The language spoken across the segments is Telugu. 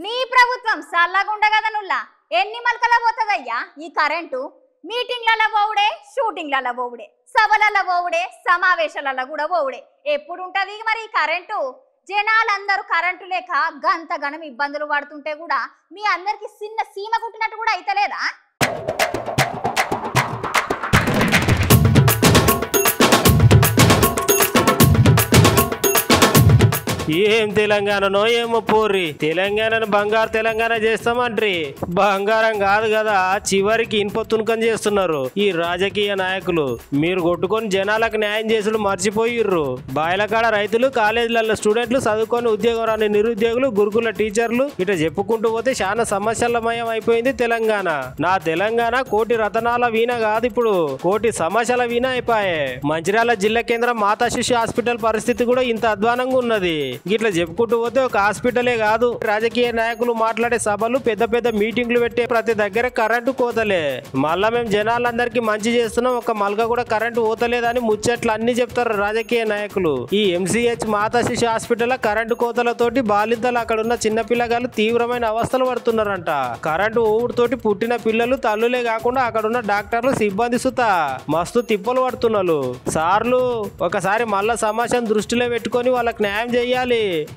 నీ ప్రభుత్వం సల్లగుండగద నుల్లా ఎన్ని మలకల పోతదయ్యా ఈ కరెంటు? మీటింగ్లలో పోవుడే, షూటింగ్లలో పోవుడే, సభలలో పోవుడే, సమావేశాలలో కూడా పోవుడే. ఎప్పుడు ఉంటది మరి ఈ కరెంటు? జనాలందరూ కరెంటు లేక గంత గణం ఇబ్బందులు పడుతుంటే కూడా మీ అందరికి చిన్న సీమ కుట్టినట్టు కూడా అయితలేదా? ఏం తెలంగాణనో ఏమో పోర్రి, తెలంగాణను బంగారు తెలంగాణ చేస్తామంట్రి. బంగారం కాదు కదా, చివరికి ఇనుప తునకం చేస్తున్నారు ఈ రాజకీయ నాయకులు. మీరు కొట్టుకొని జనాలకు న్యాయం చేసుడు మర్చిపోయిర్రు. బాయిలకాడ రైతులు, కాలేజీలలో స్టూడెంట్లు, చదువుకొని ఉద్యోగం రాని నిరుద్యోగులు, గురుకుల టీచర్లు, ఇట చెప్పుకుంటూ పోతే చాలా సమస్యలమయం అయిపోయింది తెలంగాణ. నా తెలంగాణ కోటి రతనాల వీణ కాదు, ఇప్పుడు కోటి సమస్యల వీణ అయిపోయే. మంచిర్యాల జిల్లా కేంద్రం మాతా శిశు హాస్పిటల్ పరిస్థితి కూడా ఇంత అధ్వానంగా ఉన్నది. ఇట్లా చెప్పుకుంటూ పోతే ఒక హాస్పిటలే కాదు, రాజకీయ నాయకులు మాట్లాడే సభలు, పెద్ద పెద్ద మీటింగ్లు పెట్టే ప్రతి దగ్గర కరెంటు కోతలే. మళ్ళా మేము జనాలందరికీ మంచి చేస్తున్నాం, ఒక మల్క కూడా కరెంటు పోతలేదని ముచ్చట్లు అన్ని చెప్తారు రాజకీయ నాయకులు. ఈ ఎంసీహెచ్ మాతా శిశు హాస్పిటల్ కరెంటు కోతలతోటి బాలింతలు, అక్కడున్న చిన్నపిల్లగాళ్ళు తీవ్రమైన అవస్థలు పడుతున్నారంట. కరెంటు ఊడితోటి పుట్టిన పిల్లలు, తల్లులే కాకుండా అక్కడున్న డాక్టర్లు, సిబ్బంది సుత మస్తు తిప్పలు పడుతున్నారు. సార్లు ఒకసారి మళ్ళా సమస్యను దృష్టిలో పెట్టుకొని వాళ్ళకి న్యాయం చేయాలి.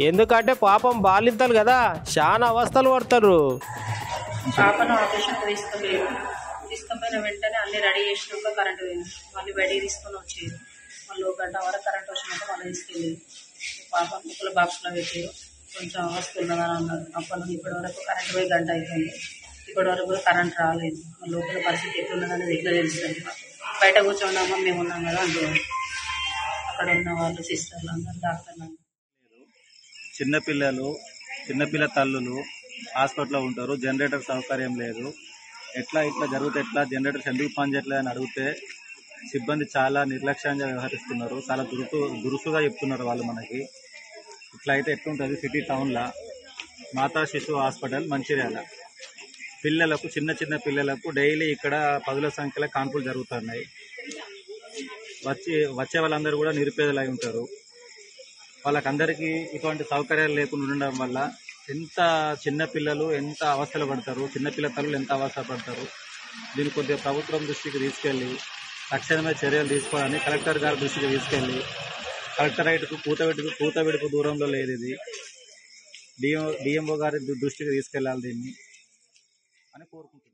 ఎందుకంటే పాపం బాలింతలు కదా, చాలా అవస్థలు పడతారు. పాపను ఆపరేషన్ తీసుకుపోయిన వెంటనే అన్ని రెడీ చేసినాక కరెంట్ పోయింది. మళ్ళీ బయటికి తీసుకొని వచ్చేది. మళ్ళీ ఒక గంట వరకు కరెంట్ వచ్చినాక మళ్ళీ తీసుకెళ్ళి పాప ముక్కల బాక్స్లో పెట్టారు. కొంచెం అవస్థ ఉన్నదని అన్నారు. అప్పటి నుండి ఇప్పటి వరకు కరెంట్ పోయి గంట అయిపోయింది. ఇప్పటి వరకు కూడా కరెంట్ రాలేదు. లోపల పరిస్థితి ఎట్లున్నదనేది ఎట్లా తెలుస్తుంది? బయట కూర్చోండామా మేము ఉన్నాం కదా అంటున్నారు. అక్కడ ఉన్న వాళ్ళు సిస్టర్లు అందరూ, డాక్టర్లు అందరూ. చిన్నపిల్ల తల్లులు హాస్పిటల్లో ఉంటారు, జనరేటర్ సౌకర్యం లేదు. ఇట్లా జరిగితే ఎట్లా, జనరేటర్స్ ఎందుకు పనిచేయట్లేదు అని అడిగితే సిబ్బంది చాలా నిర్లక్ష్యంగా వ్యవహరిస్తున్నారు. చాలా దురుసుగా చెప్తున్నారు వాళ్ళు మనకి. ఇట్లా అయితే ఎట్లుంటుంది సిటీ టౌన్లో మాతా శిశు హాస్పిటల్ మంచిర్యాల. పిల్లలకు, చిన్న పిల్లలకు డైలీ ఇక్కడ 10ల సంఖ్యలో కాన్పులు జరుగుతున్నాయి. వచ్చే వాళ్ళందరూ కూడా నిరుపేదలై ఉంటారు. వాళ్ళకందరికీ ఇటువంటి సౌకర్యాలు లేకుండా ఉండడం వల్ల ఎంత చిన్నపిల్లలు ఎంత అవస్థలు పడతారు, చిన్నపిల్ల తల్లులు ఎంత అవస్థ పడతారు. దీన్ని కొద్దిగా ప్రభుత్వం దృష్టికి తీసుకెళ్ళి తక్షణమే చర్యలు తీసుకోవాలని కలెక్టర్ గారి దృష్టికి తీసుకెళ్ళి, కలెక్టరేట్కు కూతబెడుకు దూరంలో లేదు ఇది, డిఎంఓ గారి దృష్టికి తీసుకెళ్ళాలి దీన్ని అని కోరుకుంటున్నాను.